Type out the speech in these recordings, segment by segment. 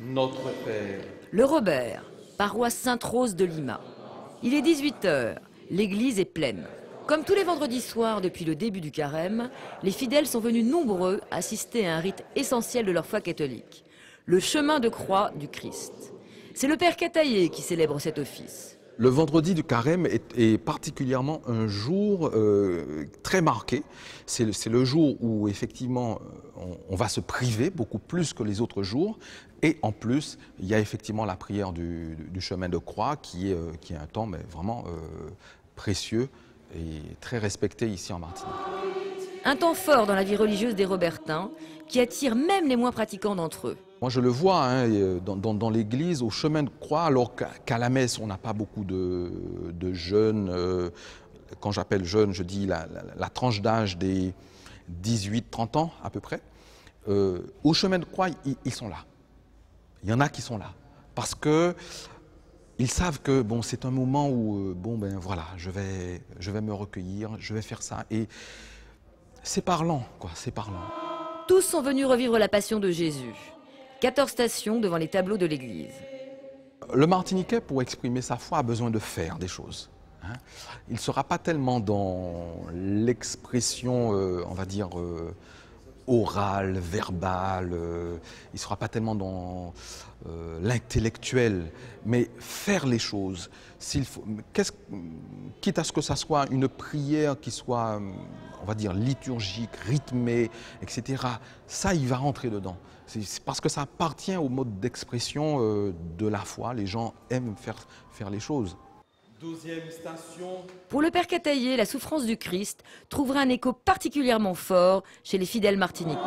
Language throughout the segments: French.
Notre Père. Le Robert, paroisse Sainte-Rose de Lima. Il est 18 h, l'église est pleine. Comme tous les vendredis soirs depuis le début du carême, les fidèles sont venus nombreux assister à un rite essentiel de leur foi catholique, le chemin de croix du Christ. C'est le Père Cataillé qui célèbre cet office. Le vendredi du carême est particulièrement un jour très marqué. C'est le jour où effectivement on va se priver beaucoup plus que les autres jours. Et en plus, il y a effectivement la prière du chemin de croix qui est un temps mais vraiment précieux et très respecté ici en Martinique. Un temps fort dans la vie religieuse des Robertins qui attire même les moins pratiquants d'entre eux. Moi, je le vois hein, dans l'église, au chemin de croix, alors qu'à la messe, on n'a pas beaucoup de jeunes. Quand j'appelle jeunes, je dis la tranche d'âge des 18-30 ans à peu près. Au chemin de croix, ils sont là. Il y en a qui sont là. Parce que ils savent que bon, c'est un moment où, voilà, je vais me recueillir, je vais faire ça. Et c'est parlant, quoi, c'est parlant. Tous sont venus revivre la passion de Jésus. 14 stations devant les tableaux de l'église. Le Martiniquais, pour exprimer sa foi, a besoin de faire des choses. Hein. Il ne sera pas tellement dans l'expression, on va dire, orale, verbale. Il ne sera pas tellement dans l'intellectuel, mais faire les choses. Quitte à ce que ça soit une prière qui soit, on va dire, liturgique, rythmée, etc. Ça, il va rentrer dedans. C'est parce que ça appartient au mode d'expression de la foi. Les gens aiment faire les choses. 12e station. Pour le Père Cataillé, la souffrance du Christ trouvera un écho particulièrement fort chez les fidèles martiniquais.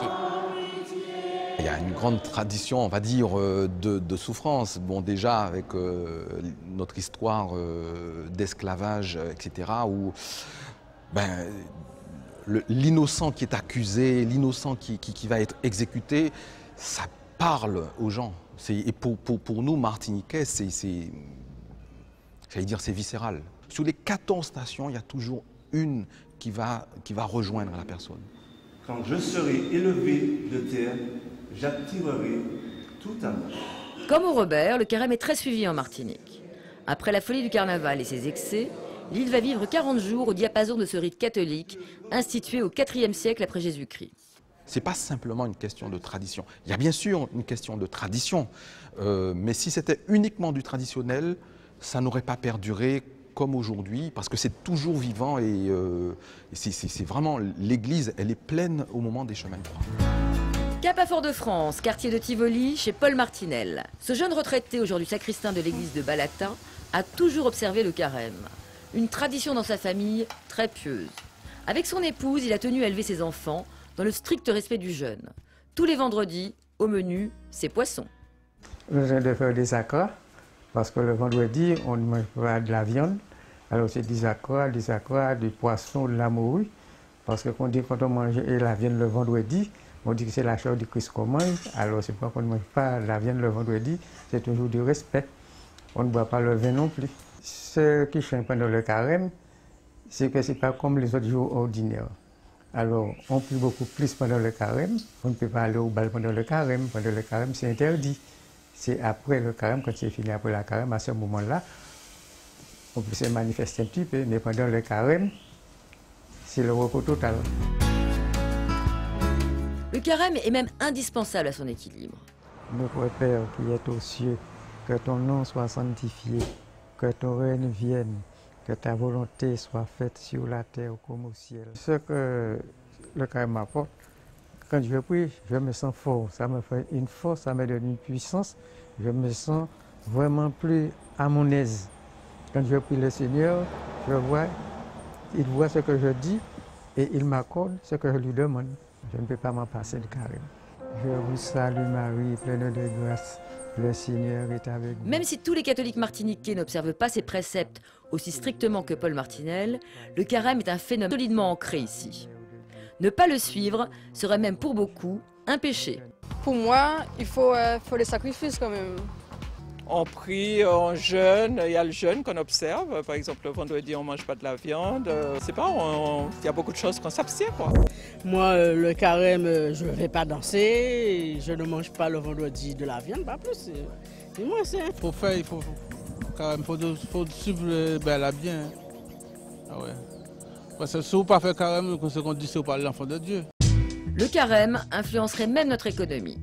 Il y a une grande tradition, on va dire, de souffrance. Bon, déjà avec notre histoire d'esclavage, etc., où l'innocent qui est accusé, l'innocent qui va être exécuté, ça parle aux gens. Et pour nous, Martiniquais, j'allais dire, c'est viscéral. Sur les 14 stations, il y a toujours une qui va rejoindre la personne. Quand je serai élevé de terre, j'attirerai tout amour. Comme au Robert, le carême est très suivi en Martinique. Après la folie du carnaval et ses excès, l'île va vivre 40 jours au diapason de ce rite catholique, institué au IVe siècle après Jésus-Christ. Ce n'est pas simplement une question de tradition. Il y a bien sûr une question de tradition, mais si c'était uniquement du traditionnel, ça n'aurait pas perduré comme aujourd'hui, parce que c'est toujours vivant et c'est vraiment, l'église, elle est pleine au moment des chemins de croix. Cap à Fort-de-France, quartier de Tivoli, chez Paul Martinel. Ce jeune retraité, aujourd'hui sacristain de l'église de Balata, a toujours observé le carême. Une tradition dans sa famille très pieuse. Avec son épouse, il a tenu à élever ses enfants dans le strict respect du jeûne. Tous les vendredis, au menu, c'est poissons. Nous venons de faire des accords, parce que le vendredi, on ne mange pas de la viande. Alors c'est des accords, du poisson, de la morue. Parce que quand on mange la viande le vendredi, on dit que c'est la chair du Christ qu'on mange. Alors c'est pas qu'on ne mange pas la viande le vendredi, c'est toujours du respect. On ne boit pas le vin non plus. Ce qui change pendant le carême, c'est que ce n'est pas comme les autres jours ordinaires. Alors, on prie beaucoup plus pendant le carême. On ne peut pas aller au bal pendant le carême. Pendant le carême, c'est interdit. C'est après le carême, quand c'est fini après le carême, à ce moment-là, on peut se manifester un petit peu, mais pendant le carême, c'est le repos total. Le carême est même indispensable à son équilibre. Notre Père qui est aux cieux, que ton nom soit sanctifié, que ton règne vienne, que ta volonté soit faite sur la terre comme au ciel. Ce que le carême m'apporte, quand je prie, je me sens fort. Ça me fait une force, ça me donne une puissance. Je me sens vraiment plus à mon aise. Quand je prie le Seigneur, il voit ce que je dis et il m'accorde ce que je lui demande. Je ne peux pas m'en passer de carême. Je vous salue Marie, pleine de grâce. Le Seigneur est avec vous. Même si tous les catholiques martiniquais n'observent pas ces préceptes aussi strictement que Paul Martinel, le carême est un phénomène solidement ancré ici. Ne pas le suivre serait même pour beaucoup un péché. Pour moi, il faut les sacrifices quand même. On prie, on jeûne, il y a le jeûne qu'on observe. Par exemple, le vendredi, on ne mange pas de la viande. C'est pas, il y a beaucoup de choses qu'on s'abstient, quoi. Moi, le carême, je ne vais pas danser. Je ne mange pas le vendredi de la viande, pas plus. C'est moi, c'est. Il faut carême, faut suivre la bien. Ah ouais. Parce que si vous ne pas faire carême, ce qu'on dit, c'est vous parlez l'enfant de Dieu. Le carême influencerait même notre économie.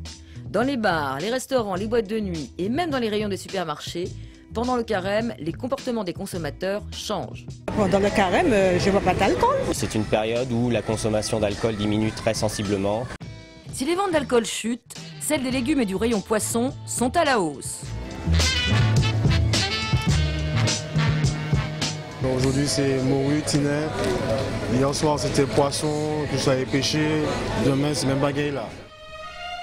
Dans les bars, les restaurants, les boîtes de nuit et même dans les rayons des supermarchés, pendant le carême, les comportements des consommateurs changent. Pendant le carême, je ne bois pas d'alcool. C'est une période où la consommation d'alcool diminue très sensiblement. Si les ventes d'alcool chutent, celles des légumes et du rayon poisson sont à la hausse. Aujourd'hui c'est morue, tinet. Hier soir c'était poisson, tout ça est pêché. Demain c'est même bagaille là.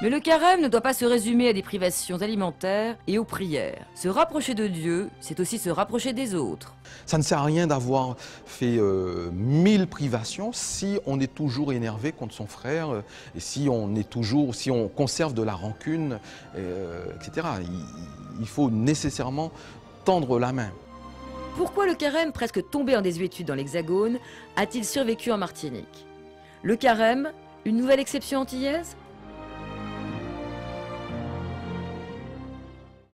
Mais le carême ne doit pas se résumer à des privations alimentaires et aux prières. Se rapprocher de Dieu, c'est aussi se rapprocher des autres. Ça ne sert à rien d'avoir fait 1000 privations si on est toujours énervé contre son frère et si on conserve de la rancune, etc. Il faut nécessairement tendre la main. Pourquoi le carême, presque tombé en désuétude dans l'Hexagone, a-t-il survécu en Martinique? Le carême, une nouvelle exception antillaise?